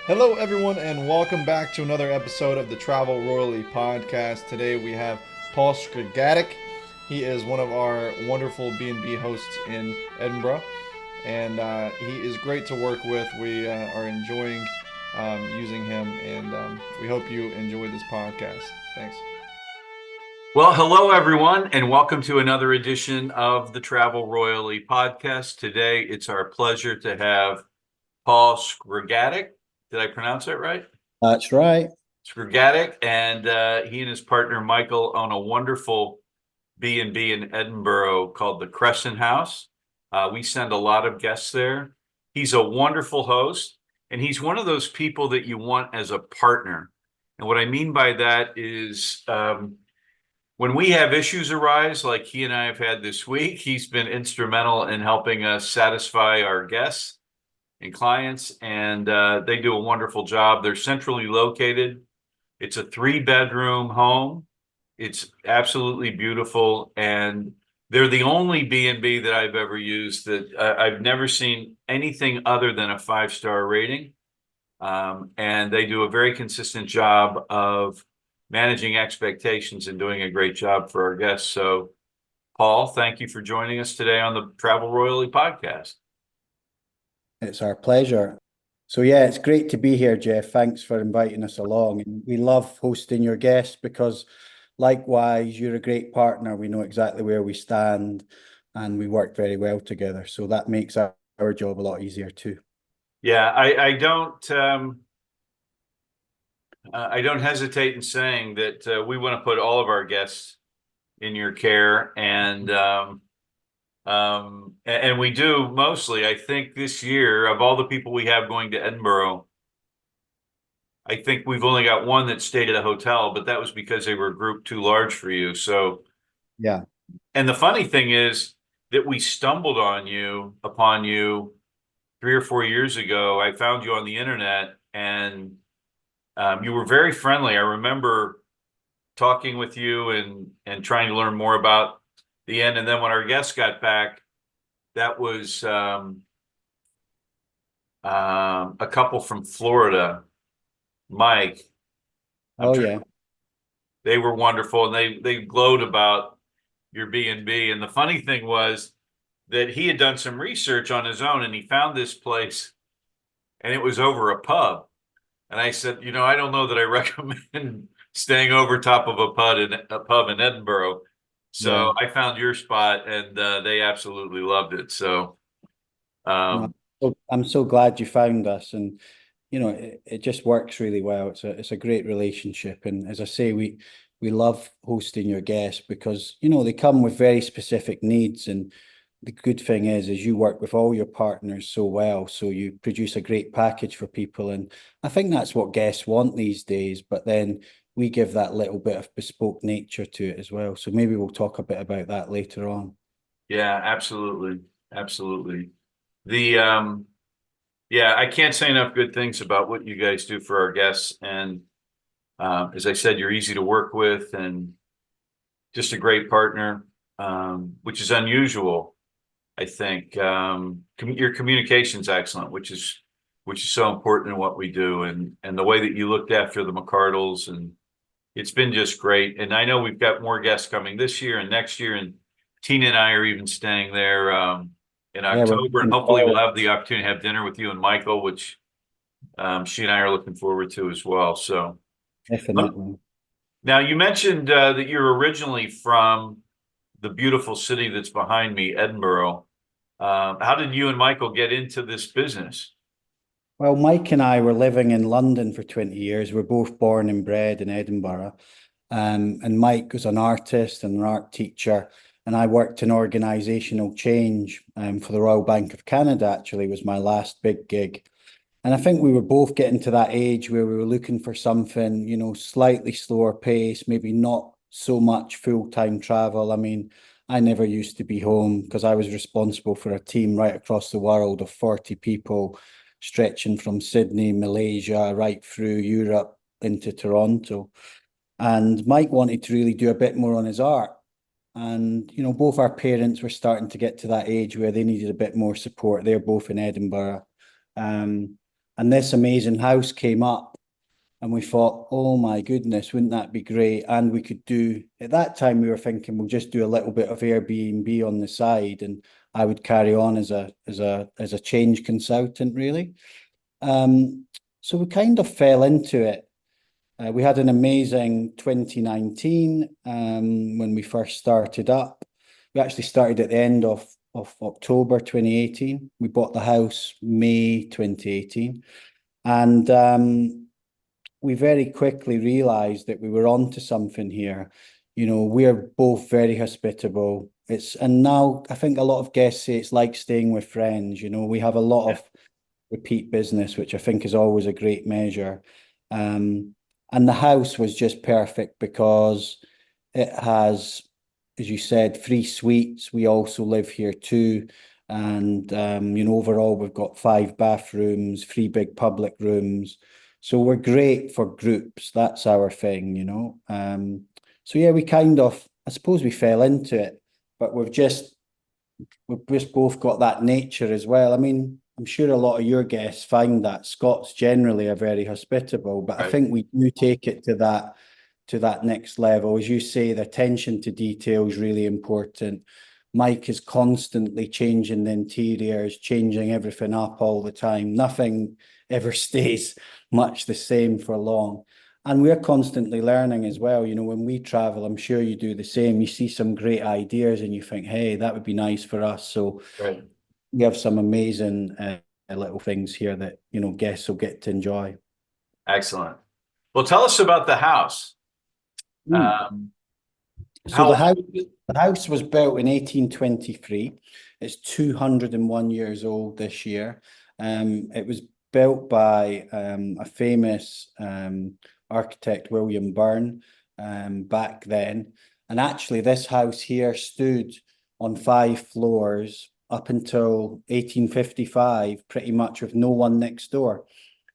Hello, everyone, and welcome back to another episode of the Travel Royally podcast. Today we have Paul Skrgatic. He is one of our wonderful B&B hosts in Edinburgh, and he is great to work with. We are enjoying using him, and we hope you enjoy this podcast. Thanks. Well, hello everyone, and welcome to another edition of the Travel Royally podcast. Today, it's our pleasure to have Paul Skrgatic. Did I pronounce that right? That's right. Skrgatic, and he and his partner Michael own a wonderful B&B in Edinburgh called the Crescent House. We send a lot of guests there. He's a wonderful host, and he's one of those people that you want as a partner. And what I mean by that is, when we have issues arise, like he and I have had this week, he's been instrumental in helping us satisfy our guests and clients, and they do a wonderful job. They're centrally located. It's a 3-bedroom home. It's absolutely beautiful, and they're the only B&B that I've ever used that I've never seen anything other than a 5-star rating. And they do a very consistent job of managing expectations and doing a great job for our guests. So, Paul, thank you for joining us today on the Travel Royally podcast. It's our pleasure. So yeah, it's great to be here, Jeff. Thanks for inviting us along. And we love hosting your guests because likewise, you're a great partner. We know exactly where we stand and we work very well together. So that makes our job a lot easier too. Yeah, I don't hesitate in saying that we want to put all of our guests in your care, and we do mostly. I think this year, of all the people we have going to Edinburgh, I think we've only got one that stayed at a hotel, but that was because they were a group too large for you. So, yeah. And the funny thing is that we stumbled upon you 3 or 4 years ago. I found you on the internet, and you were very friendly. I remember talking with you and trying to learn more about the inn. And then when our guests got back, that was a couple from Florida, Mike. Oh yeah. They were wonderful, and they glowed about your B&B. And the funny thing was that he had done some research on his own, and he found this place, and it was over a pub. And I said, I don't know that I recommend staying over top of a pub in Edinburgh. So Yeah. I found your spot, and they absolutely loved it. So, No, I'm so glad you found us, and it just works really well. It's a great relationship, and as I say, we love hosting your guests because they come with very specific needs, and the good thing is you work with all your partners so well, so you produce a great package for people, and I think that's what guests want these days. But then we give that little bit of bespoke nature to it as well. So maybe we'll talk a bit about that later on. yeah, absolutely, absolutely. The Yeah, I can't say enough good things about what you guys do for our guests. And as I said, you're easy to work with and just a great partner, which is unusual, I think. Your communication's excellent, which is so important in what we do, and the way that you looked after the McCardles, and it's been just great. And I know we've got more guests coming this year and next year, and Tina and I are even staying there in Yeah, we're October, and looking hopefully we'll forward. have the opportunity to have dinner with you and Michael, which she and I are looking forward to as well. So Definitely. now you mentioned that you're originally from the beautiful city that's behind me, Edinburgh. How did you and Michael get into this business? Well, Mike and I were living in London for 20 years. We're both born and bred in Edinburgh. And Mike was an artist and an art teacher. And I worked in organizational change for the Royal Bank of Canada, actually, was my last big gig. And I think we were both getting to that age where we were looking for something, slightly slower pace, maybe not so much full-time travel. I mean, I never used to be home because I was responsible for a team right across the world of 40 people, stretching from Sydney, Malaysia, right through Europe into Toronto. And Mike wanted to really do a bit more on his art. And, both our parents were starting to get to that age where they needed a bit more support. They're both in Edinburgh. Um, And this amazing house came up, and we thought, oh my goodness, wouldn't that be great? And we could do, at that time, we were thinking we'll just do a little bit of Airbnb on the side, and I would carry on as a change consultant, really. So we kind of fell into it. We had an amazing 2019 when we first started up. We actually started at the end of October 2018. We bought the house May 2018. And we very quickly realized that we were onto something here. You know, we're both very hospitable. And now I think a lot of guests say it's like staying with friends. You know, we have a lot of repeat business, which I think is always a great measure. And the house was just perfect because it has, as you said, 3 suites. We also live here too. And, you know, overall, we've got 5 bathrooms, 3 big public rooms. So we're great for groups. That's our thing, you know. So yeah, we kind of, I suppose we fell into it, but we've just both got that nature as well. I mean, I'm sure a lot of your guests find that Scots generally are very hospitable, but I think we do take it to that next level. As you say, the attention to detail is really important. Mike is constantly changing the interiors, changing everything up all the time. Nothing ever stays much the same for long. And we're constantly learning as well. You know, when we travel, I'm sure you do the same. You see some great ideas and you think, hey, that would be nice for us. So we have some amazing little things here that, you know, guests will get to enjoy. Excellent. Well, tell us about the house. So the house was built in 1823. It's 201 years old this year. It was built by a famous architect, William Byrne, back then. And actually, this house here stood on 5 floors up until 1855, pretty much with no one next door.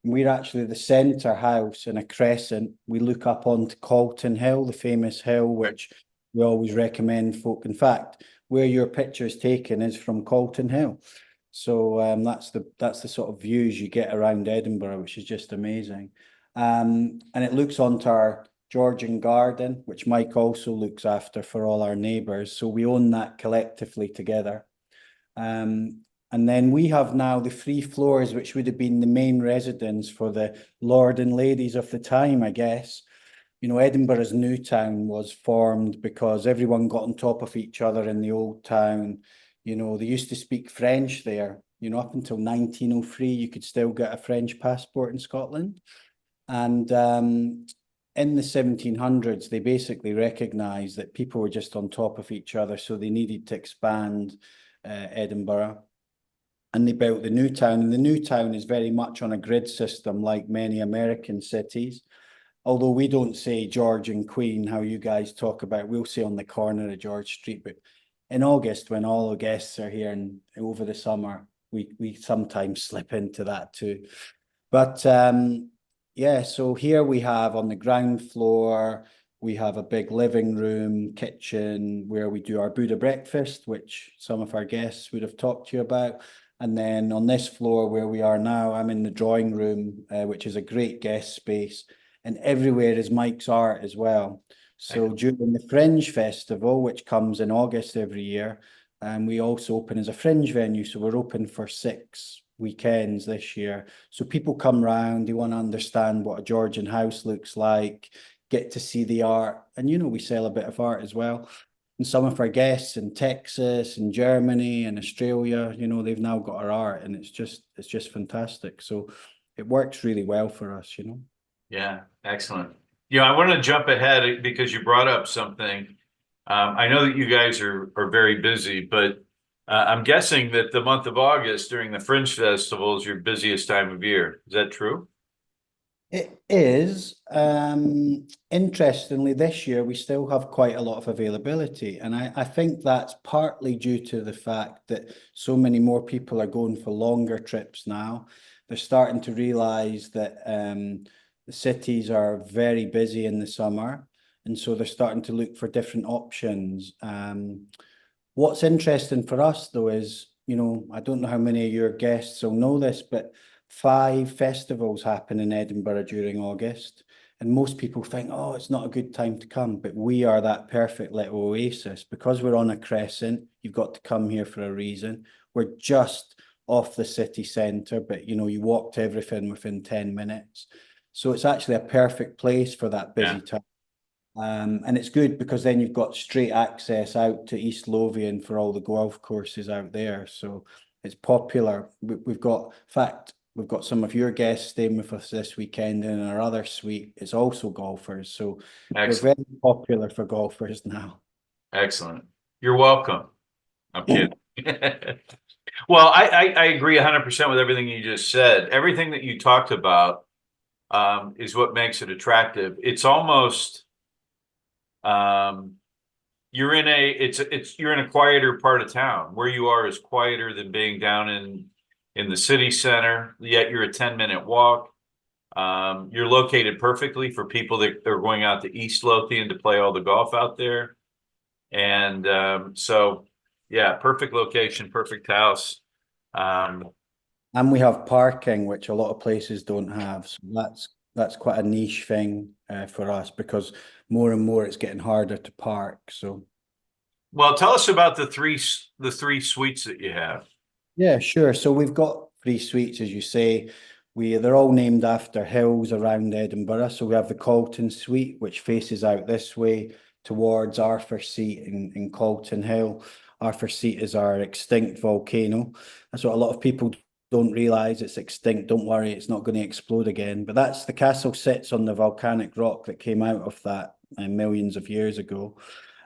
And we're actually the centre house in a crescent. We look up onto Calton Hill, the famous hill, which we always recommend folk. In fact, where your picture is taken is from Calton Hill. So that's the sort of views you get around Edinburgh, which is just amazing. And it looks onto our Georgian garden, which Mike also looks after for all our neighbours. So we own that collectively together. And then we have now the 3 floors, which would have been the main residence for the lord and ladies of the time, I guess. You know, Edinburgh's new town was formed because everyone got on top of each other in the old town. You know, they used to speak French there. You know, up until 1903, you could still get a French passport in Scotland. And in the 1700s, they basically recognised that people were just on top of each other, so they needed to expand Edinburgh. And they built the new town. And the new town is very much on a grid system, like many American cities. Although we don't say George and Queen, how you guys talk about, we'll say on the corner of George Street. But in August, when all the guests are here and over the summer, we sometimes slip into that too. But yeah, so here we have on the ground floor, we have a big living room, kitchen, where we do our Buddha breakfast, which some of our guests would have talked to you about. And then on this floor where we are now, I'm in the drawing room, which is a great guest space. And everywhere is Mike's art as well. So during the Fringe Festival, which comes in August every year, we also open as a Fringe venue. So we're open for 6 weekends this year. So people come round, they want to understand what a Georgian house looks like, get to see the art. And, you know, we sell a bit of art as well. And some of our guests in Texas and Germany and Australia, you know, they've now got our art, and it's just fantastic. So it works really well for us, you know. Yeah, excellent. You know, I want to jump ahead because you brought up something. I know that you guys are very busy, but I'm guessing that the month of August during the Fringe Festival is your busiest time of year. Is that true? It is. Interestingly, this year we still have quite a lot of availability. And I think that's partly due to the fact that so many more people are going for longer trips now. They're starting to realise that the cities are very busy in the summer. And so they're starting to look for different options. What's interesting for us, though, is, you know, I don't know how many of your guests will know this, but 5 festivals happen in Edinburgh during August. And most people think, oh, it's not a good time to come. But we are that perfect little oasis. Because we're on a crescent, you've got to come here for a reason. We're just off the city centre, but you walk to everything within 10 minutes. So it's actually a perfect place for that busy time. And it's good because then you've got straight access out to East Lothian for all the golf courses out there. So it's popular. We've got, in fact, we've got some of your guests staying with us this weekend, and in our other suite is also golfers. So Excellent. we're very popular for golfers now. Excellent. You're welcome. I'm kidding. Well, I agree 100% with everything you just said. Everything that you talked about is what makes it attractive. It's almost you're in a quieter part of town. Where you are is quieter than being down in the city center, yet you're a 10-minute walk. You're located perfectly for people that are going out to East Lothian to play all the golf out there. And so, yeah, perfect location, perfect house. And we have parking, which a lot of places don't have. So that's quite a niche thing for us, because more and more it's getting harder to park. So, well, tell us about the three suites that you have. yeah, sure. So we've got 3 suites, as you say. They're all named after hills around Edinburgh. So we have the Calton Suite, which faces out this way towards Arthur Seat in Calton Hill. Arthur Seat is our extinct volcano. That's what a lot of people don't realise. It's extinct. Don't worry, it's not going to explode again. But the castle sits on the volcanic rock that came out of that millions of years ago,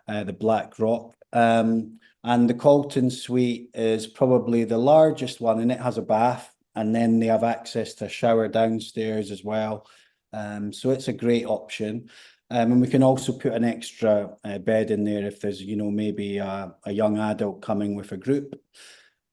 the black rock. And the Calton Suite is probably the largest one, and it has a bath, and then they have access to a shower downstairs as well. So it's a great option. And we can also put an extra bed in there if there's, maybe a young adult coming with a group.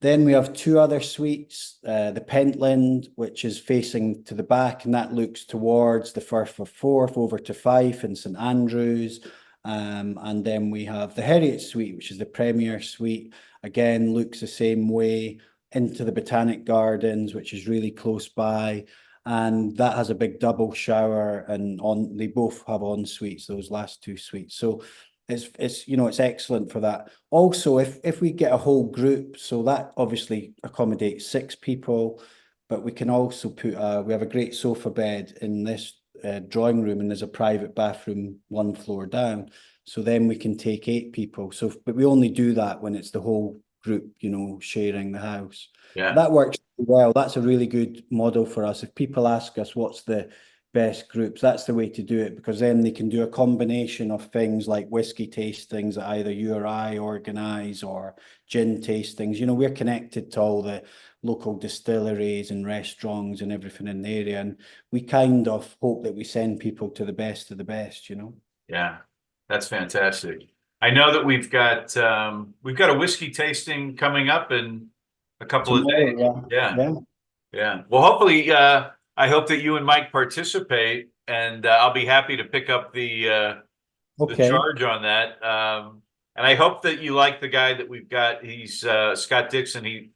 Then we have 2 other suites, the Pentland, which is facing to the back, and that looks towards the Firth of Forth over to Fife and St Andrews. And then we have the Heriot Suite, which is the Premier Suite. Again, looks the same way into the Botanic Gardens, which is really close by. And that has a big double shower, and they both have en suites, those last 2 suites. So it's excellent for that. Also, if we get a whole group, so that obviously accommodates 6 people, but we can also we have a great sofa bed in this drawing room, and there's a private bathroom 1 floor down. So then we can take 8 people. But we only do that when it's the whole group, sharing the house. Yeah. That works well. That's a really good model for us. If people ask us what's the best groups, that's the way to do it, because then they can do a combination of things like whiskey tastings that either you or I organise, or gin tastings. We're connected to all the local distilleries and restaurants and everything in the area, and we kind of hope that we send people to the best of the best. Yeah, that's fantastic. I know that we've got a whiskey tasting coming up in a couple of days. Yeah. Well, hopefully, I hope that you and Mike participate, and I'll be happy to pick up the charge on that. And I hope that you like the guy that we've got. He's Scott Dixon. He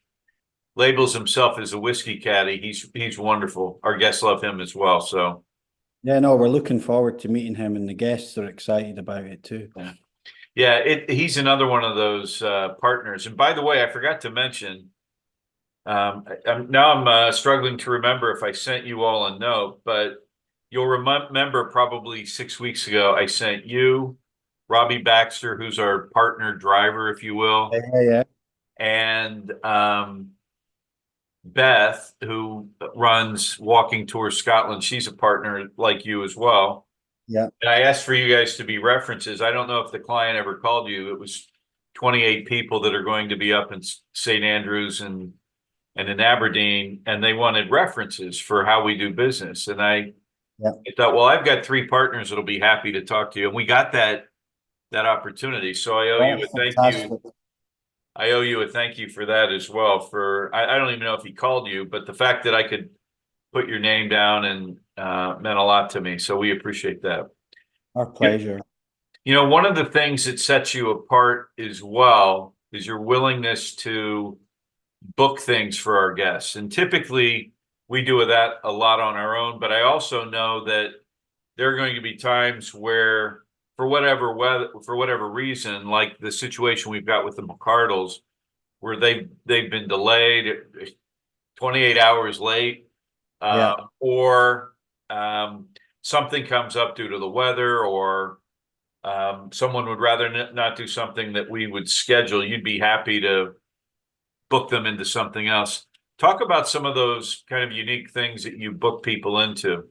labels himself as a whiskey caddy. He's wonderful. Our guests love him as well. So yeah, no, we're looking forward to meeting him, and the guests are excited about it too. He's another one of those partners. And by the way, I forgot to mention. I'm struggling to remember if I sent you all a note, but you'll remember probably 6 weeks ago I sent you Robbie Baxter, who's our partner driver, if you will, and Beth, who runs Walking Tours Scotland. She's a partner like you as well. Yeah. And I asked for you guys to be references. I don't know if the client ever called you. It was 28 people that are going to be up in St Andrews and in Aberdeen, and they wanted references for how we do business. And I thought, well, I've got 3 partners that'll be happy to talk to you. And we got that opportunity. So I owe you a thank you. I owe you a thank you for that as well. I don't even know if he called you, but the fact that I could put your name down and meant a lot to me. So we appreciate that. Our pleasure. One of the things that sets you apart as well is your willingness to book things for our guests. And typically we do that a lot on our own, but I also know that there are going to be times where, for whatever weather, for whatever reason, like the situation we've got with the McCardles, where they've been delayed 28 hours late, Yeah. or something comes up due to the weather, or someone would rather not do something that we would schedule, you'd be happy to book them into something else. Talk about some of those kind of unique things that you book people into.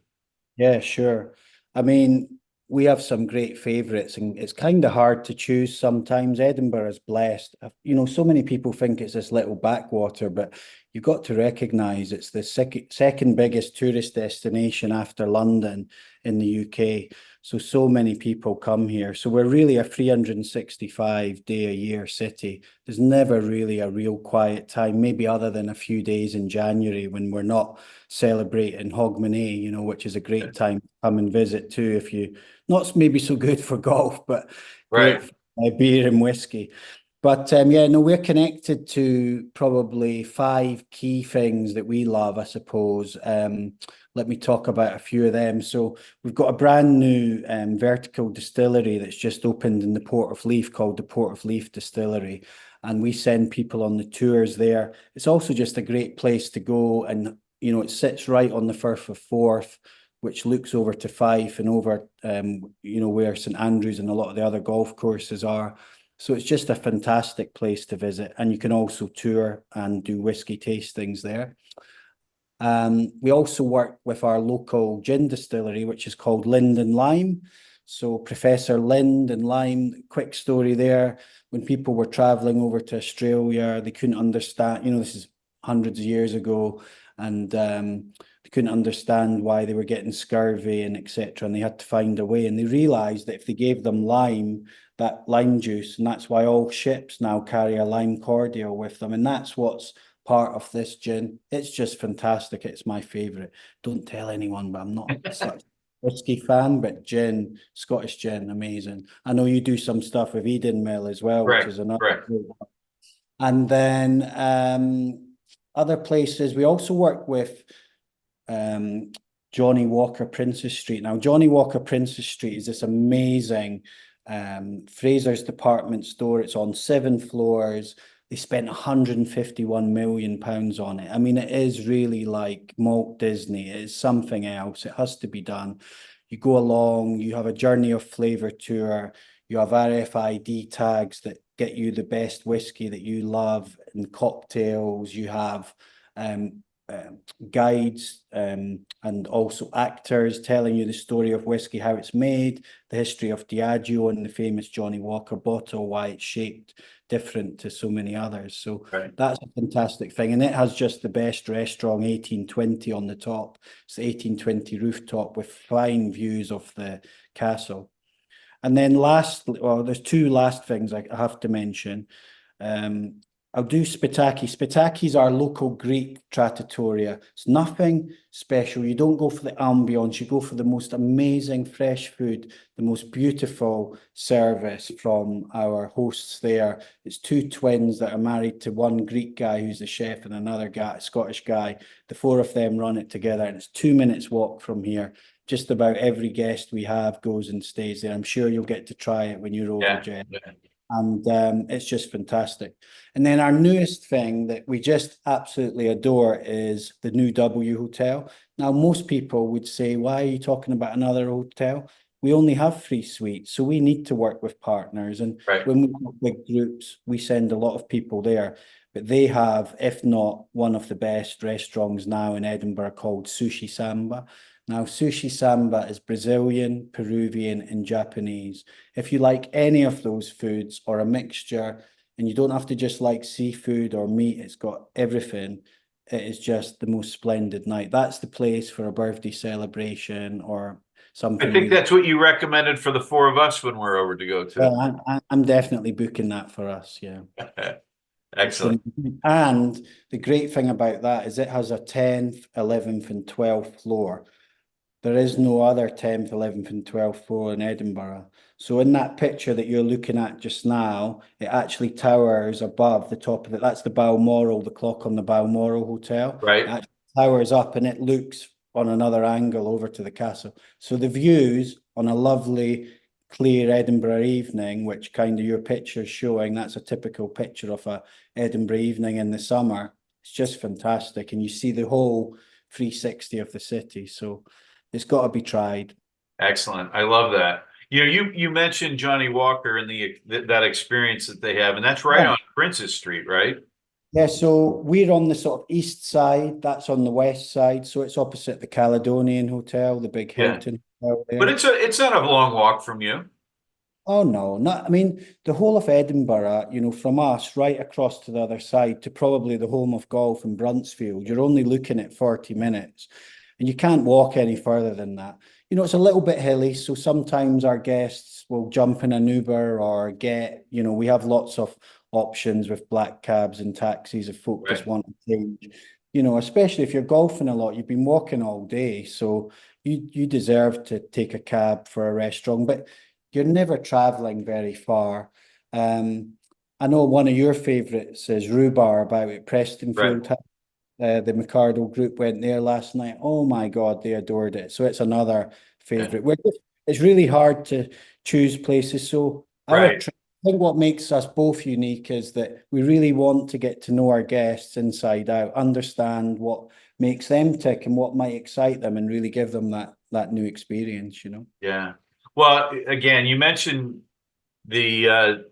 Yeah, sure. I mean, we have some great favorites, and it's kind of hard to choose sometimes. Edinburgh is blessed. You know, so many people think it's this little backwater, but you've got to recognize it's the second biggest tourist destination after London in the UK. So many people come here. So we're really a 365-day-a-year city. There's never really a real quiet time, maybe other than a few days in January when we're not celebrating Hogmanay, you know, which is a great time to come and visit too. If you, not maybe so good for golf, but great Right. for beer and whiskey. But yeah, no, we're connected to probably 5 key things that we love, I suppose. Let me talk about a few of them. So we've got a brand new vertical distillery that's just opened in the Port of Leith called the Port of Leith Distillery. And we send people on the tours there. It's also just a great place to go, and you know, it sits right on the Firth of Forth, which looks over to Fife and over, you know, where St Andrews and a lot of the other golf courses are. So it's just a fantastic place to visit, and you can also tour and do whiskey tastings there. We also work with our local gin distillery, which is called Lind and Lime. So Professor Lind and Lime, quick story there. When people were traveling over to Australia, they couldn't understand, you know, this is hundreds of years ago, and they couldn't understand why they were getting scurvy and etc. And they had to find a way. And they realized that if they gave them lime, that lime juice, and that's why all ships now carry a lime cordial with them. And that's what's part of this gin. It's just fantastic. It's my favorite. Don't tell anyone, but I'm not such a whiskey fan, but gin, Scottish gin, amazing. I know you do some stuff with Eden Mill as well, which Right. is another Right. great one. And then other places, we also work with Johnny Walker Princes Street. Now, Johnny Walker Princes Street is this amazing Fraser's department store. It's on 7 floors. They spent £151 million on it. I mean, it is really like Malt Disney. It is something else. It has to be done. You go along, you have a journey of flavour tour, you have RFID tags that get you the best whiskey that you love and cocktails. You have guides and also actors telling you the story of whiskey, how it's made, the history of Diageo and the famous Johnny Walker bottle, why it's shaped different to so many others. So Right. that's a fantastic thing. And it has just the best restaurant, 1820 on the top. It's the 1820 rooftop with fine views of the castle. And then lastly, well, there's 2 last things I have to mention. I'll do Spitaki. Spitaki is our local Greek trattoria. It's nothing special. You don't go for the ambience. You go for the most amazing fresh food, the most beautiful service from our hosts there. It's 2 twins that are married to one Greek guy who's the chef and another guy, Scottish guy. The 4 of them run it together, and it's 2 minutes walk from here. Just about every guest we have goes and stays there. I'm sure you'll get to try it when you're over, Jeff. Yeah. And it's just fantastic. And then our newest thing that we just absolutely adore is the new W Hotel. Now, most people would say, why are you talking about another hotel? We only have 3 suites, so we need to work with partners. And Right. when we have big groups, we send a lot of people there. But they have, if not one of the best restaurants now in Edinburgh called Sushi Samba. Now, Sushi Samba is Brazilian, Peruvian, and Japanese. If you like any of those foods or a mixture, and you don't have to just like seafood or meat, it's got everything. It is just the most splendid night. That's the place for a birthday celebration or something. I think really. that's what you recommended for the 4 of us when we're over to go to. I'm definitely booking that for us. Yeah. Excellent. And the great thing about that is it has a 10th, 11th, and 12th floor. There is no other 10th, 11th, and 12th floor in Edinburgh. So in that picture that you're looking at just now, it actually towers above the top of it. That's the Balmoral, the clock on the Balmoral Hotel. It Right. actually towers up and it looks on another angle over to the castle. So the views on a lovely, clear Edinburgh evening, which kind of your picture's showing, that's a typical picture of a Edinburgh evening in the summer. It's just fantastic. And you see the whole 360 of the city. So it's got to be tried. Excellent. I love that. You mentioned Johnny Walker and that experience that they have, and that's right Yeah. on Princess Street, right? Yeah, so we're on the sort of east side, that's on the west side, so it's opposite the Caledonian Hotel, the big Yeah. Hilton hotel But there. it's not a long walk from you. Oh no, not I mean the whole of Edinburgh, from us right across to the other side to probably the home of golf in Bruntsfield, you're only looking at 40 minutes and you can't walk any further than that. It's a little bit hilly, so sometimes our guests will jump in an Uber or we have lots of options with black cabs and taxis if folk just Right. want to change. Especially if you're golfing a lot, you've been walking all day, so you deserve to take a cab for a restaurant, but you're never traveling very far. I know one of your favourites is Rhubarb out at Right. Prestonfield. The Micardo group went there last night. Oh my God, they adored it. So it's another favourite. It's really hard to choose places. So Right. I think what makes us both unique is that we really want to get to know our guests inside out, understand what makes them tick and what might excite them, and really give them that new experience. Yeah. Well, again, you mentioned the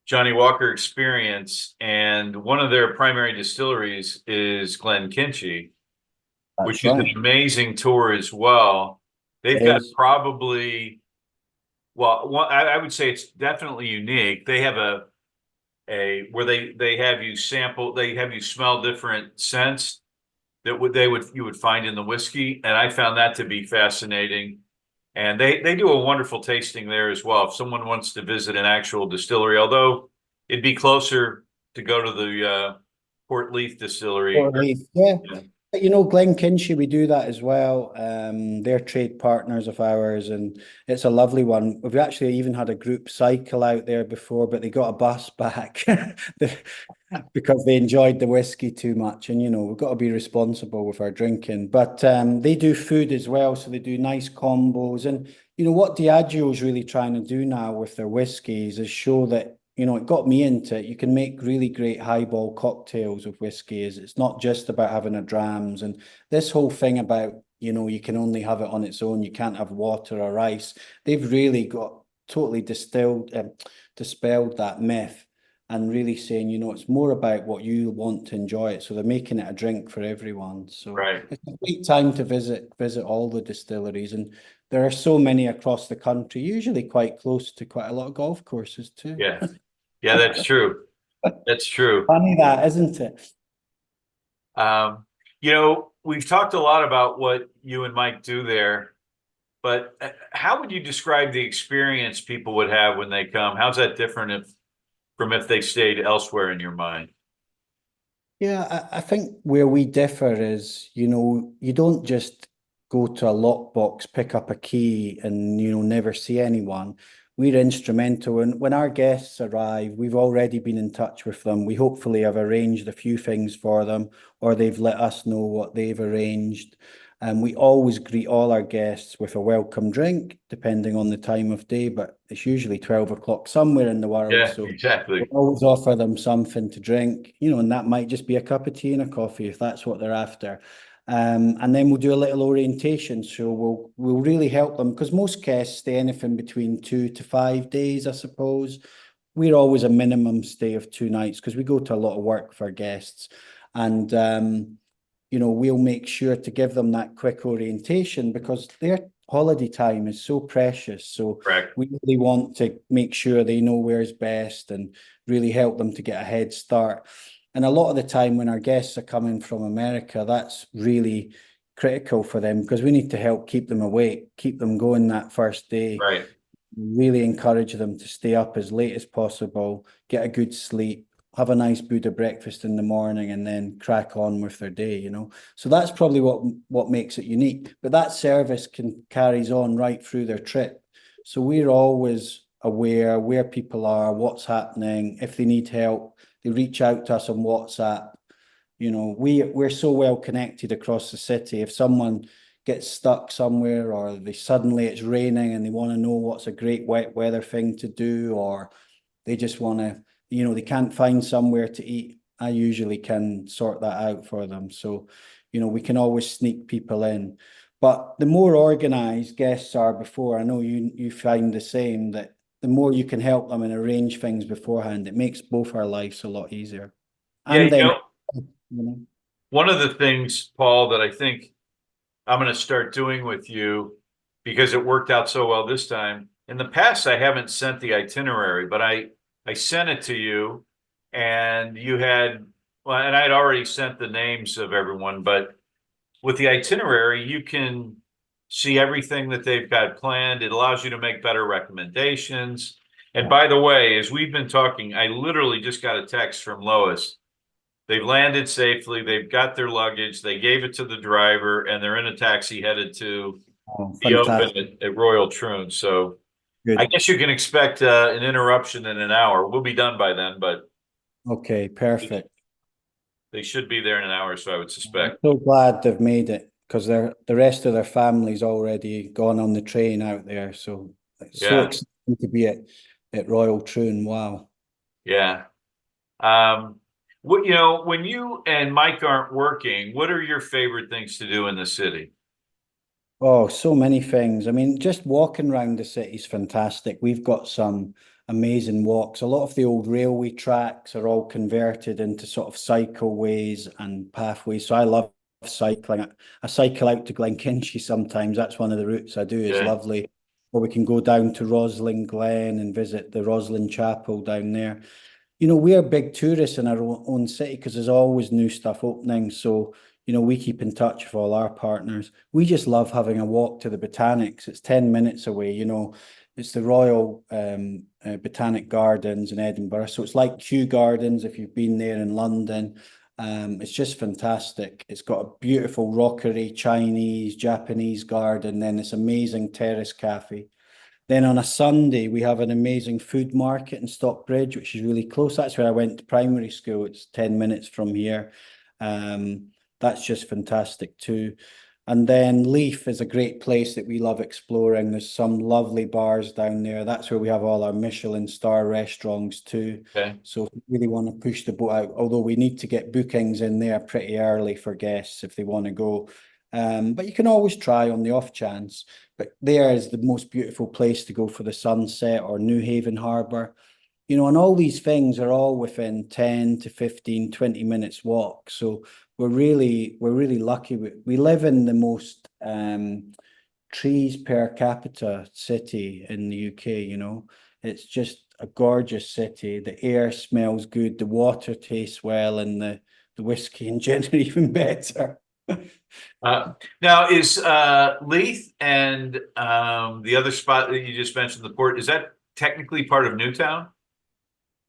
Johnny Walker experience, and one of their primary distilleries is Glenkinchie, That's which is an right. amazing tour as well. They've It got is. probably, well, I would say it's definitely unique. They have a where they have you sample, they have you smell different scents that you would find in the whiskey, and I found that to be fascinating. And they do a wonderful tasting there as well. If someone wants to visit an actual distillery, although it'd be closer to go to the Port Leith distillery. Or leave. Yeah. Yeah. But, Glenkinchie, we do that as well. They're trade partners of ours, and it's a lovely one. We've actually even had a group cycle out there before, but they got a bus back because they enjoyed the whiskey too much. And, we've got to be responsible with our drinking. But they do food as well, so they do nice combos. And, what Diageo's really trying to do now with their whiskies is show that it got me into it. You can make really great highball cocktails with whiskey. It's not just about having a drams. And this whole thing about, you can only have it on its own. You can't have water or ice. They've really got totally dispelled that myth and really saying, it's more about what you want to enjoy it. So they're making it a drink for everyone. So Right. it's a great time to visit all the distilleries. And there are so many across the country, usually quite close to quite a lot of golf courses too. Yeah. Yeah, that's true. That's true. Funny that, isn't it? We've talked a lot about what you and Mike do there, but how would you describe the experience people would have when they come? How's that different from if they stayed elsewhere in your mind? Yeah, I think where we differ is, you don't just go to a lockbox, pick up a key and, never see anyone. We're instrumental. And when our guests arrive, we've already been in touch with them. We hopefully have arranged a few things for them, or they've let us know what they've arranged. And we always greet all our guests with a welcome drink, depending on the time of day, but it's usually 12 o'clock somewhere in the world. Yeah, So exactly. we always offer them something to drink, and that might just be a cup of tea and a coffee if that's what they're after. And then we'll do a little orientation. So we'll really help them because most guests stay anything between 2 to 5 days, I suppose. We're always a minimum stay of 2 nights because we go to a lot of work for guests. And we'll make sure to give them that quick orientation because their holiday time is so precious. So Correct. we really want to make sure they know where's best and really help them to get a head start. And a lot of the time when our guests are coming from America, that's really critical for them because we need to help keep them awake, keep them going that first day. Right. Really encourage them to stay up as late as possible, get a good sleep, have a nice Buddha breakfast in the morning and then crack on with their day, So that's probably what makes it unique. But that service carries on right through their trip. So we're always aware where people are, what's happening. If they need help, they reach out to us on WhatsApp. You know, we're so well connected across the city. If someone gets stuck somewhere, or they suddenly it's raining and they want to know what's a great wet weather thing to do, or they just want to, you know, they can't find somewhere to eat, I usually can sort that out for them. So, you know, we can always sneak people in. But the more organized guests are before, I know you find the same, that the more you can help them and arrange things beforehand, it makes both our lives a lot easier. Yeah, And then, you know, one of the things, Paul, that I think I'm going to start doing with you, because it worked out so well this time. In the past, I haven't sent the itinerary, but I sent it to you, and you had, well, and I'd already sent the names of everyone, but with the itinerary, you can see everything that they've got planned. It allows you to make better recommendations. And by the way, as we've been talking, I literally just got a text from Lois. They've landed safely. They've got their luggage. They gave it to the driver, and they're in a taxi headed to oh, the Open fantastic. at Royal Troon. So I Good. guess you can expect an interruption in an hour. We'll be done by then, but Okay, perfect. they should be there in an hour, so I would I'm suspect. so glad they've made it, because the rest of their family's already gone on the train out there. So it's so Yeah, exciting to be at Royal Troon. Wow. yeah. What, you know, when you and Mike aren't working, what are your favorite things to do in the city? Oh, so many things. I mean, just walking around the city is fantastic. We've got some amazing walks. A lot of the old railway tracks are all converted into sort of cycleways and pathways. So I love cycling. I cycle out to Glenkinchie sometimes. That's one of the routes I do. It's Yeah. lovely. Or we can go down to Roslin Glen and visit the Roslin Chapel down there. You know, we are big tourists in our own city because there's always new stuff opening. So, you know, we keep in touch with all our partners. We just love having a walk to the Botanics. It's 10 minutes away, you know. It's the Royal Botanic Gardens in Edinburgh. So it's like Kew Gardens if you've been there in London. It's just fantastic. It's got a beautiful rockery, Chinese, Japanese garden, then this amazing terrace cafe. Then on a Sunday, we have an amazing food market in Stockbridge, which is really close. That's where I went to primary school. It's 10 minutes from here. That's just fantastic too. And then Leith is a great place that we love exploring. There's some lovely bars down there. That's where we have all our Michelin star restaurants too. Okay. So if we really want to push the boat out, although we need to get bookings in there pretty early for guests if they want to go. But you can always try on the off chance. But there is the most beautiful place to go for the sunset, or New Haven Harbour. You know, and all these things are all within 10 to 15, 20 minutes walk. So we're really lucky. We live in the most trees per capita city in the UK, you know. It's just a gorgeous city. The air smells good, the water tastes well, and the whiskey and gin are even better. Now, is Leith and the other spot that you just mentioned, the port, is that technically part of Newtown?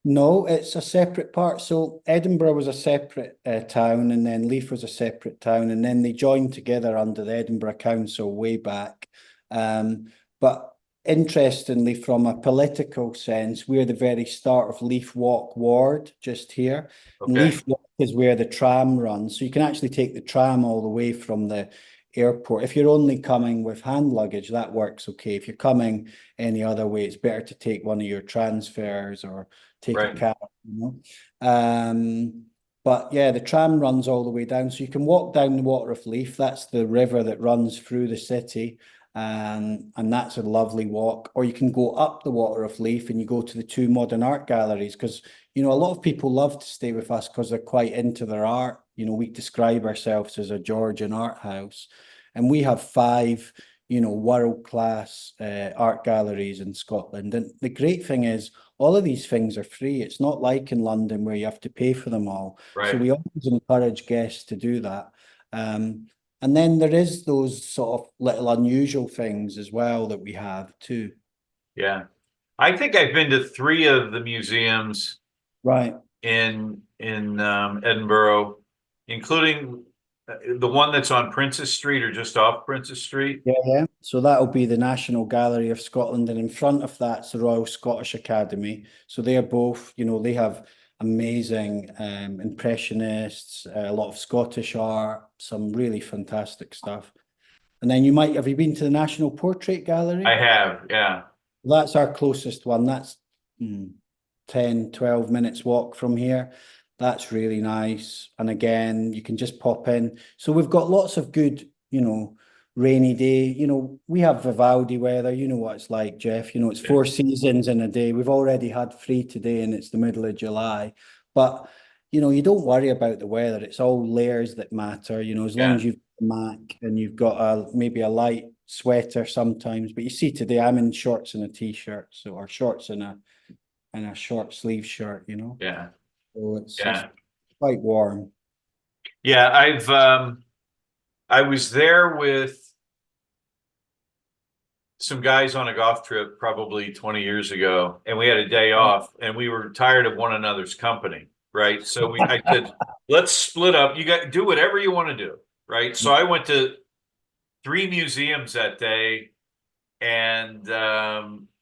No, it's a separate part. So Edinburgh was a separate town, and then Leith was a separate town, and then they joined together under the Edinburgh Council way back. But interestingly, from a political sense, we're the very start of Leith Walk Ward, just here. And Okay, Leith Walk is where the tram runs. So you can actually take the tram all the way from the airport. If you're only coming with hand luggage, that works okay. If you're coming any other way, it's better to take one of your transfers or take a right. cab, you know. But yeah, the tram runs all the way down. So you can walk down the Water of Leith. That's the river that runs through the city. And that's a lovely walk. Or you can go up the Water of Leith and you go to the two modern art galleries, because, you know, a lot of people love to stay with us because they're quite into their art. You know, we describe ourselves as a Georgian art house, and we have five, you know, world-class art galleries in Scotland. And the great thing is, all of these things are free. It's not like in London where you have to pay for them all. So Right. we always encourage guests to do that. And then there is those sort of little unusual things as well that we have too. Yeah. I think I've been to three of the museums Right. in Edinburgh, including the one that's on Princess Street or just off Princess Street. Yeah, yeah. So that'll be the National Gallery of Scotland, and in front of that's the Royal Scottish Academy. So they're both, you know, they have amazing impressionists, a lot of Scottish art, some really fantastic stuff. And then have you been to the National Portrait I Gallery? have, yeah. That's our closest one. That's 10, 12 minutes walk from here. That's really nice. And again, you can just pop in. So we've got lots of good, rainy day. We have Vivaldi weather. You know what it's like, Jeff. It's 4 seasons in a day. We've already had 3 today and it's the middle of July. But, you don't worry about the weather. It's all layers that matter, as long as you've got a Mac and you've got maybe a light sweater sometimes. But you see today I'm in shorts and a t-shirt, or shorts and a short sleeve shirt, Yeah. So it's Yeah. quite warm. Yeah. I was there with some guys on a golf trip probably 20 years ago, and we had a day off and we were tired of one another's company. Right. So I said, let's split up. You got do whatever you want to do. Right. So I went to 3 museums that day and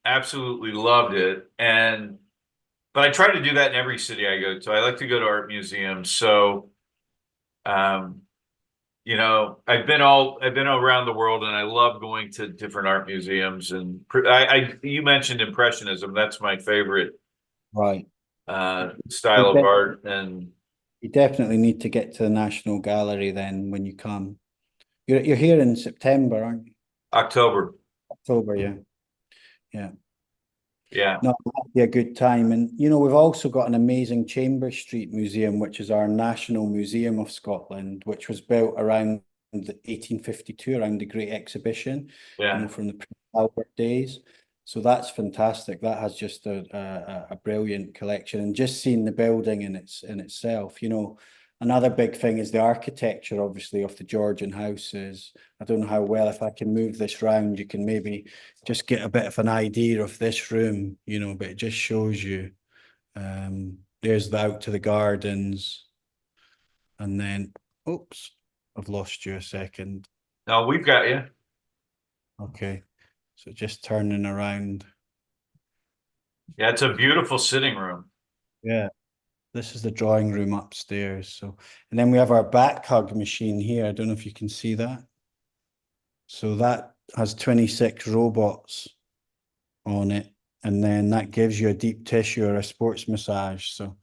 absolutely loved it. But I try to do that in every city I go to. I like to go to art museums. So, I've been around the world, and I love going to different art museums. And you mentioned Impressionism. That's my favorite Right. style of art. And You definitely need to get to the National Gallery then when you come. You're here in September, aren't you? October. October, yeah. Yeah. Yeah. No, that'd be a good time. And, we've also got an amazing Chambers Street Museum, which is our National Museum of Scotland, which was built around the 1852, around the Great Exhibition, Yeah. from the Prince Albert days. So that's fantastic. That has just a brilliant collection. And just seeing the building in itself, another big thing is the architecture, obviously, of the Georgian houses. I don't know how well, if I can move this round, you can maybe just get a bit of an idea of this room, but it just shows you. There's the out to the gardens. And then, oops, I've lost you a second. No, we've got you. Okay. So just turning around. Yeah, it's a beautiful sitting room. Yeah. This is the drawing room upstairs. So, and then we have our back hug machine here. I don't know if you can see that. So that has 26 robots on it. And then that gives you a deep tissue or a sports massage. So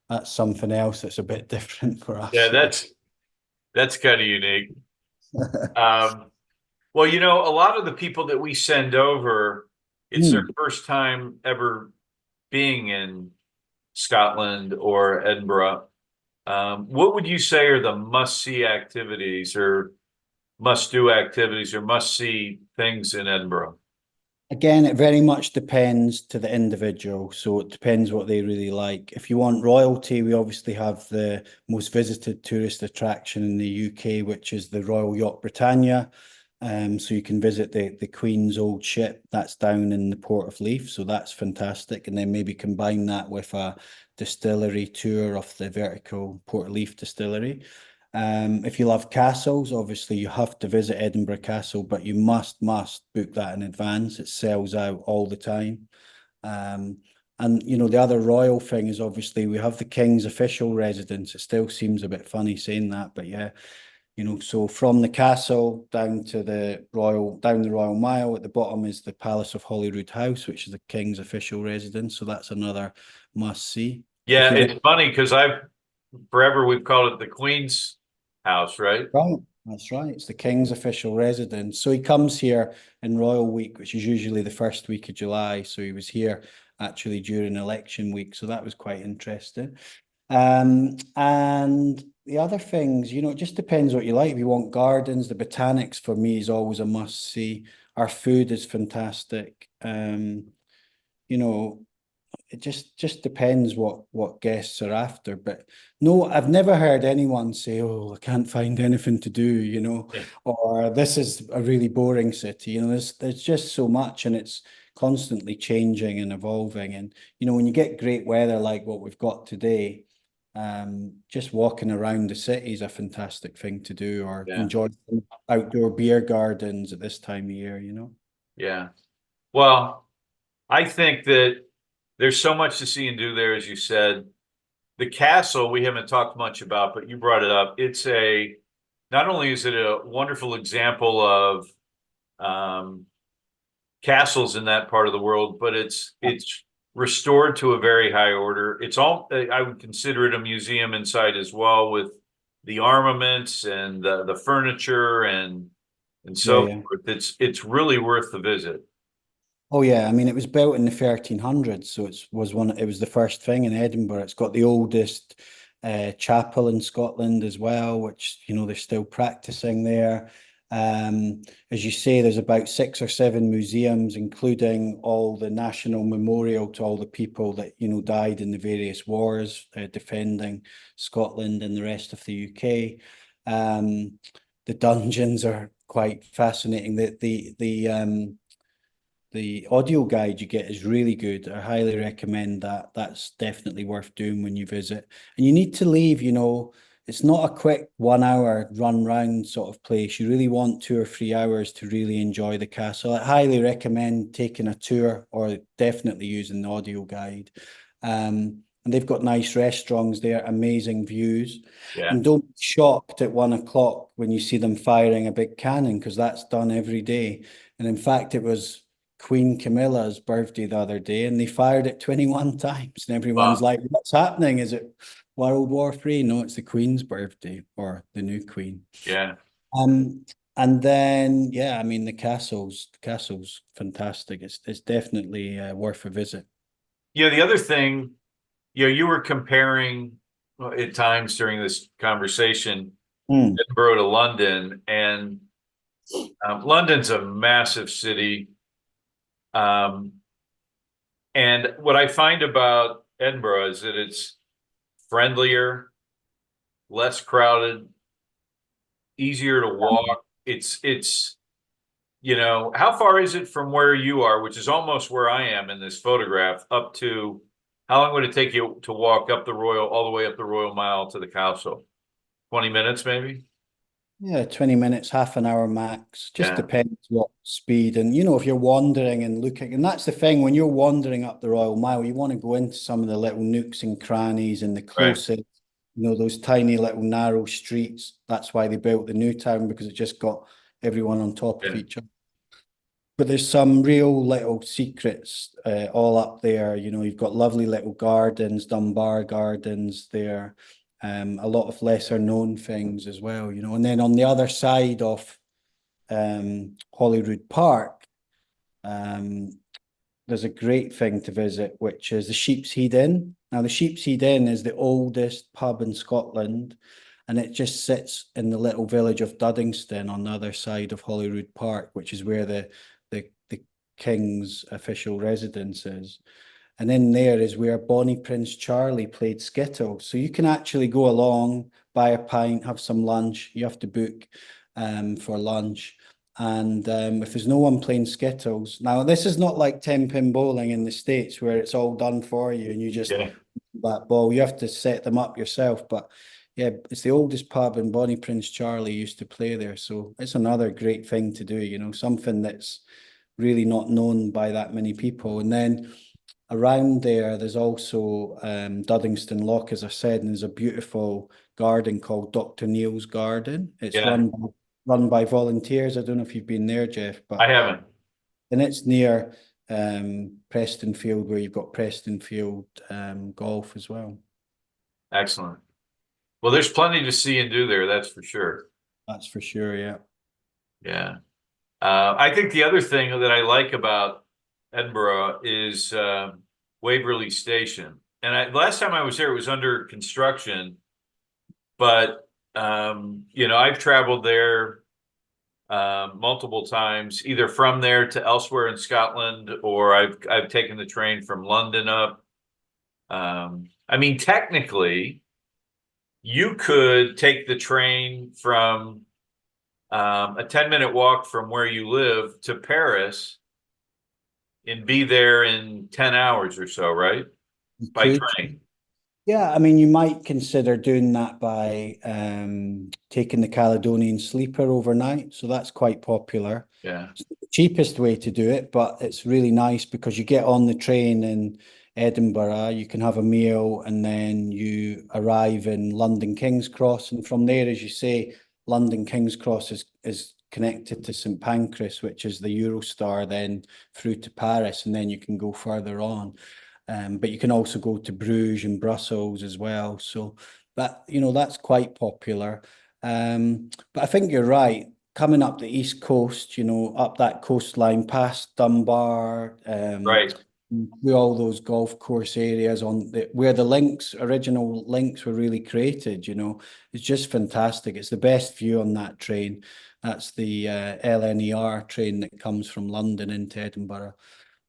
that's something else that's a bit different for us. Yeah, that's kind of unique. Well, a lot of the people that we send over, it's their first time ever being in Scotland or Edinburgh. What would you say are the must-see activities or must-do activities or must-see things in Edinburgh? Again, it very much depends to the individual. So it depends what they really like. If you want royalty, we obviously have the most visited tourist attraction in the UK, which is the Royal Yacht Britannia. So you can visit the Queen's old ship that's down in the Port of Leith. So that's fantastic. And then maybe combine that with a distillery tour of the vertical Port of Leith distillery. If you love castles, obviously you have to visit Edinburgh Castle, but you must book that in advance. It sells out all the time. And the other royal thing is obviously we have the King's official residence. It still seems a bit funny saying that, but yeah, so from the castle down the Royal Mile, at the bottom is the Palace of Holyrood House, which is the King's official residence. So that's another must see. Yeah, it's funny because we've called it the Queen's house, right? Right, that's right. It's the King's official residence. So he comes here in Royal Week, which is usually the first week of July. So he was here actually during election week. So that was quite interesting. And the other things, it just depends what you like. If you want gardens, the botanics for me is always a must see. Our food is fantastic. It just depends what guests are after. But no, I've never heard anyone say, "Oh, I can't find anything to do," Yeah. or "This is a really boring city." There's just so much, and it's constantly changing and evolving. And when you get great weather like what we've got today, just walking around the city is a fantastic thing to do, or enjoy outdoor beer gardens at this time of year. Yeah. Well, I think that there's so much to see and do there, as you said. the castle we haven't talked much about, but you brought it up. Not only is it a wonderful example of castles in that part of the world, but it's restored to a very high order. I would consider it a museum inside as well, with the armaments and the furniture and so forth. It's really worth the visit. Oh yeah, I mean it was built in the 1300s, so it was the first thing in Edinburgh. It's got the oldest chapel in Scotland as well, which they're still practicing there. As you say, there's about 6 or 7 museums, including all the national memorial to all the people that died in the various wars defending Scotland and the rest of the UK. The dungeons are quite fascinating. The audio guide you get is really good. I highly recommend that. That's definitely worth doing when you visit. And you need to leave, it's not a quick 1 hour run round sort of place. You really want 2 or 3 hours to really enjoy the castle. I highly recommend taking a tour or definitely using the audio guide. And they've got nice restaurants there, amazing views. Yeah. And don't be shocked at 1 o'clock when you see them firing a big cannon, because that's done every day. And in fact, it was Queen Camilla's birthday the other day, and they fired it 21 times, and everyone's like, "What's happening? Is it World War III?" No, it's the Queen's birthday, or the new Queen. Yeah. And then I mean the castle's fantastic. It's definitely worth a visit. Yeah, the other thing, you were comparing at times during this conversation Edinburgh to London, and London's a massive city. And what I find about Edinburgh is that it's friendlier, less crowded, easier to walk. How far is it from where you are, which is almost where I am in this photograph, up to, how long would it take you to walk up all the way up the Royal Mile to the castle? 20 minutes, maybe? Yeah, 20 minutes, half an hour max. Just depends what speed. And, if you're wandering and looking, and that's the thing, when you're wandering up the Royal Mile, you want to go into some of the little nooks and crannies and the closest, those tiny little narrow streets. That's why they built the new town, because it just got everyone on top of each other. But there's some real little secrets all up there. You've got lovely little gardens, Dunbar Gardens there. A lot of lesser known things as well, and then on the other side of Holyrood Park, there's a great thing to visit, which is the Sheep's Head Inn. Now, the Sheep's Head Inn is the oldest pub in Scotland, and it just sits in the little village of Duddingston on the other side of Holyrood Park, which is where the King's official residence is. And in there is where Bonnie Prince Charlie played Skittles. So you can actually go along, buy a pint, have some lunch. You have to book for lunch. And if there's no one playing Skittles, now this is not like 10-pin bowling in the States where it's all done for you and you just that ball. You have to set them up yourself. But yeah, it's the oldest pub, and Bonnie Prince Charlie used to play there. So it's another great thing to do, something that's really not known by that many people. And then around there's also Duddingston Loch, as I said, and there's a beautiful garden called Dr. Neil's Garden. It's run by volunteers. I don't know if you've been there, Jeff, but I haven't. And it's near Prestonfield, where you've got Prestonfield Golf as well. Excellent. Well, there's plenty to see and do there, that's for sure. That's for sure, yeah. Yeah. I think the other thing that I like about Edinburgh is Waverley Station. And last time I was there, it was under construction. But, I've traveled there multiple times, either from there to elsewhere in Scotland, or I've taken the train from London up. I mean, technically, you could take the train from a 10-minute walk from where you live to Paris and be there in 10 hours or so, right? By train. Yeah, I mean, you might consider doing that by taking the Caledonian Sleeper overnight. So that's quite popular. Yeah. It's the cheapest way to do it, but it's really nice because you get on the train in Edinburgh, you can have a meal, and then you arrive in London King's Cross. And from there, as you say, London King's Cross is connected to St Pancras, which is the Eurostar, then through to Paris, and then you can go further on. But you can also go to Bruges and Brussels as well. So that, that's quite popular. But I think you're right. Coming up the East Coast, up that coastline past Dunbar, Right. with all those golf course areas where the original links were really created, it's just fantastic. It's the best view on that train. That's the LNER train that comes from London into Edinburgh.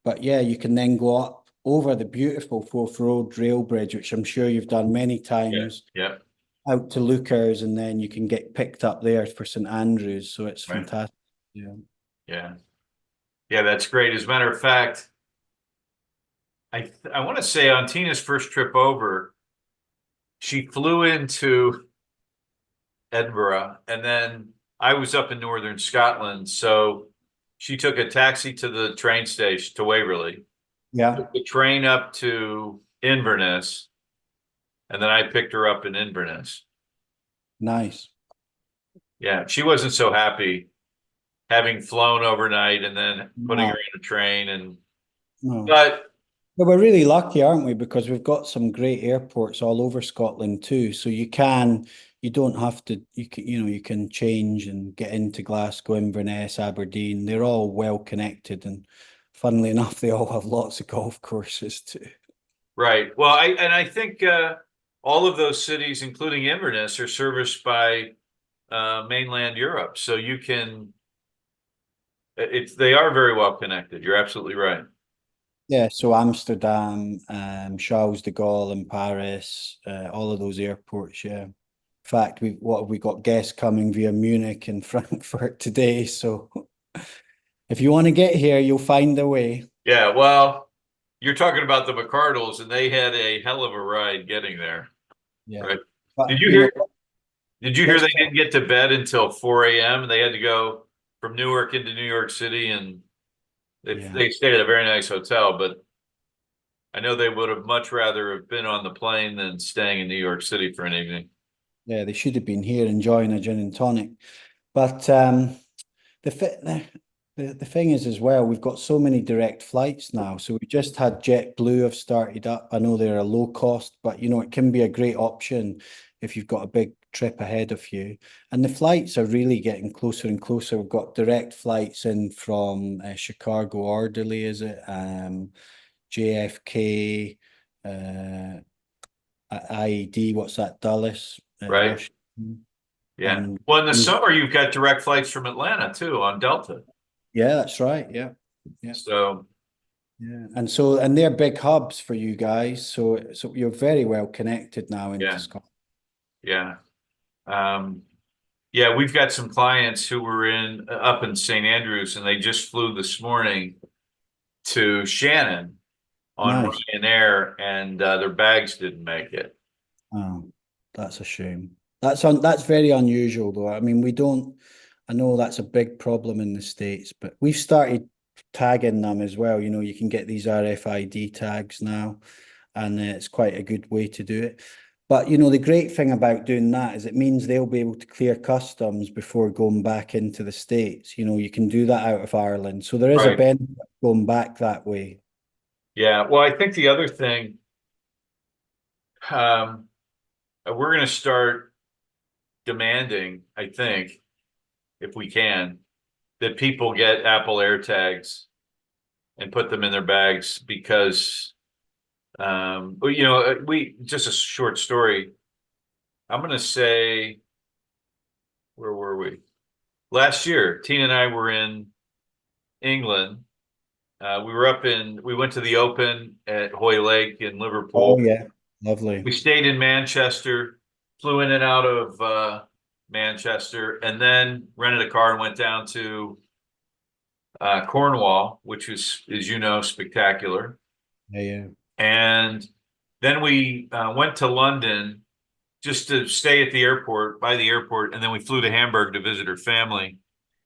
But yeah, you can then go up over the beautiful Forth Road rail bridge, which I'm sure you've done many times. Yeah. Out to Lookers, and then you can get picked up there for St Andrews. So it's Right. fantastic. Yeah. Yeah. Yeah, that's great. As a matter of fact, I want to say on Tina's first trip over, she flew into Edinburgh, and then I was up in northern Scotland, so she took a taxi to the train station to Waverley, Yeah. took the train up to Inverness, and then I picked her up in Inverness. Nice. Yeah, she wasn't so happy having flown overnight and then putting her No, in a train, and no. but But we're really lucky, aren't we? Because we've got some great airports all over Scotland too. So you don't have to, you can change and get into Glasgow, Inverness, Aberdeen. They're all well connected, and funnily enough, they all have lots of golf courses too. right. Well, I think all of those cities, including Inverness, are serviced by mainland Europe, so you can. They are very well connected. You're absolutely right. Yeah, so Amsterdam, Charles de Gaulle in Paris, all of those airports, yeah. In fact, we got guests coming via Munich and Frankfurt today. So if you want to get here, you'll find a way. Yeah. Well, you're talking about the McCardles, and they had a hell of a ride getting there. Yeah. Right. But Did you hear? Did you hear let's they didn't get to bed until 4 a.m. and they had to go from Newark into New York City, and yeah. they stayed at a very nice hotel, but I know they would have much rather have been on the plane than staying in New York City for an evening. Yeah, they should have been here enjoying a gin and tonic. But the fi- the thing is as well, we've got so many direct flights now. So we just had JetBlue have started up. I know they're a low cost, but it can be a great option if you've got a big trip ahead of you. And the flights are really getting closer and closer. We've got direct flights in from Chicago Orderly, is it? JFK, IED, what's that? Dulles, Right. Washington. Yeah. And Well, in the summer, you've got direct flights from Atlanta too on Delta. yeah, that's right. Yeah. Yeah. So, Yeah. And they're big hubs for you guys. So you're very well connected now into yeah. Scotland. Yeah. Yeah, we've got some clients who were up in St. Andrews, and they just flew this morning to Shannon on Nice. Ryanair, and their bags didn't make it. Oh, that's a shame. That's very unusual though. I mean, I know that's a big problem in the States, but we've started tagging them as well. You can get these RFID tags now, and it's quite a good way to do it. But the great thing about doing that is it means they'll be able to clear customs before going back into the States. You can do that out of Ireland. So there is a Right. benefit going back that way. Yeah. Well, I think the other thing, we're going to start demanding, I think, if we can, that people get Apple AirTags and put them in their bags because, we just a short story. I'm going to say, where were we? Last year, Tina and I were in England. We went to the Open at Hoy Lake in Oh Liverpool. yeah, lovely. We stayed in Manchester, flew in and out of Manchester, and then rented a car and went down to Cornwall, which is, as you know, spectacular. Yeah, yeah. And then we went to London just to stay at the airport, by the airport, and then we flew to Hamburg to visit her family.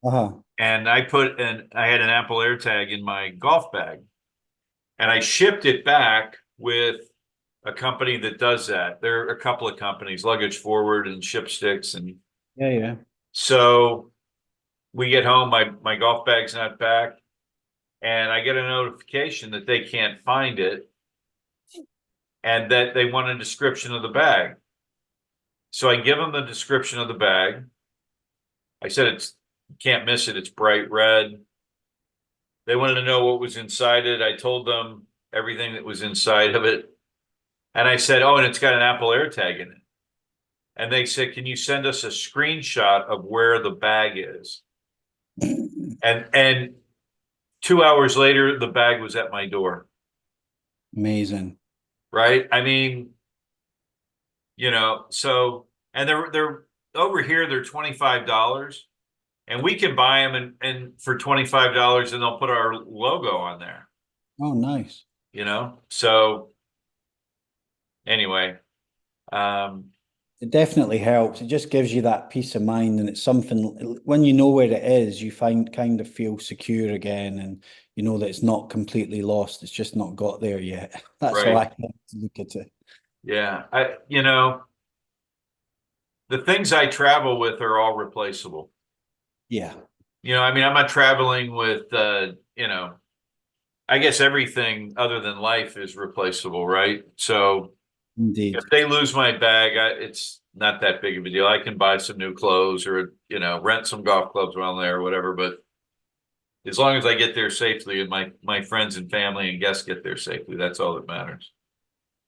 Uh-huh. And I had an Apple AirTag in my golf bag, and I shipped it back with a company that does that. There are a couple of companies, Luggage Forward and Shipsticks. And Yeah. so we get home, my golf bag's not back, and I get a notification that they can't find it and that they want a description of the bag. So I give them the description of the bag. I said, you can't miss it. It's bright red. They wanted to know what was inside it. I told them everything that was inside of it. And I said, oh, and it's got an Apple AirTag in it. And they said, can you send us a screenshot of where the bag is? And 2 hours later, the bag was at my door. Amazing. Right? I mean, so, and they're over here, they're $25, and we can buy them and for $25, and they'll put our logo on there. Oh, nice. So anyway, it definitely helps. It just gives you that peace of mind, and it's something when you know where it is, you kind of feel secure again, and you know that it's not completely lost. It's just not got there yet. That's how I look at it. Yeah, the things I travel with are all replaceable. Yeah. I mean, I'm not traveling with, I guess everything other than life is replaceable, right? So Indeed. if they lose my bag, it's not that big of a deal. I can buy some new clothes or, rent some golf clubs while I'm there or whatever. But as long as I get there safely and my friends and family and guests get there safely, that's all that matters.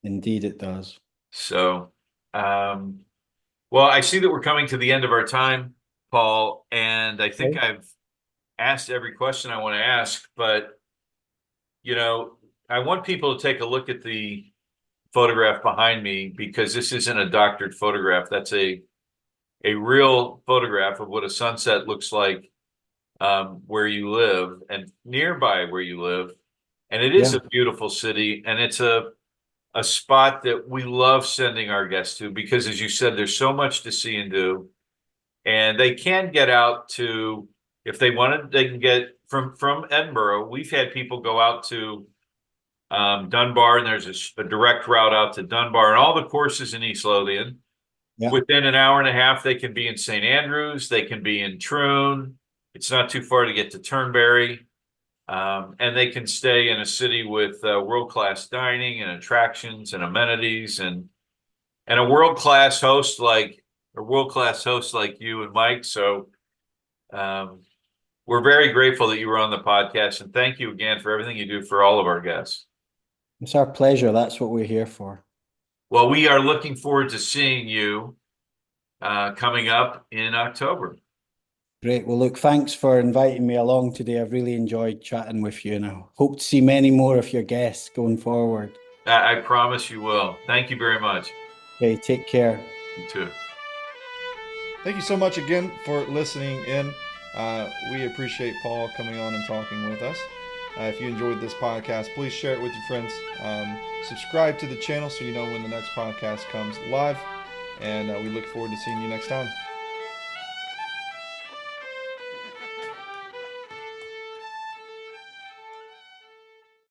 Indeed, it does. So, well, I see that we're coming to the end of our time, Paul, and I think I've asked every question I want to ask, but, I want people to take a look at the photograph behind me, because this isn't a doctored photograph. That's a real photograph of what a sunset looks like where you live and nearby where you live. And it is a beautiful city, and it's a spot that we love sending our guests to, because as you said, there's so much to see and do, and they can get out to, if they wanted, they can get from Edinburgh. We've had people go out to Dunbar, and there's a direct route out to Dunbar and all the courses in East Lothian. Within an hour and a half, they can be in St. Andrews, they can be in Troon. It's not too far to get to Turnberry. And they can stay in a city with world-class dining and attractions and amenities and a world-class host like you and Mike. So we're very grateful that you were on the podcast, and thank you again for everything you do for all of our guests. It's our pleasure. That's what we're here for. Well, we are looking forward to seeing you coming up in October. Great. Well, look, thanks for inviting me along today. I've really enjoyed chatting with you, and I hope to see many more of your guests going forward. I promise you will. Thank you very much. Okay, take care. You too. Thank you so much again for listening in. We appreciate Paul coming on and talking with us. If you enjoyed this podcast, please share it with your friends. Subscribe to the channel so you know when the next podcast comes live. And we look forward to seeing you next time.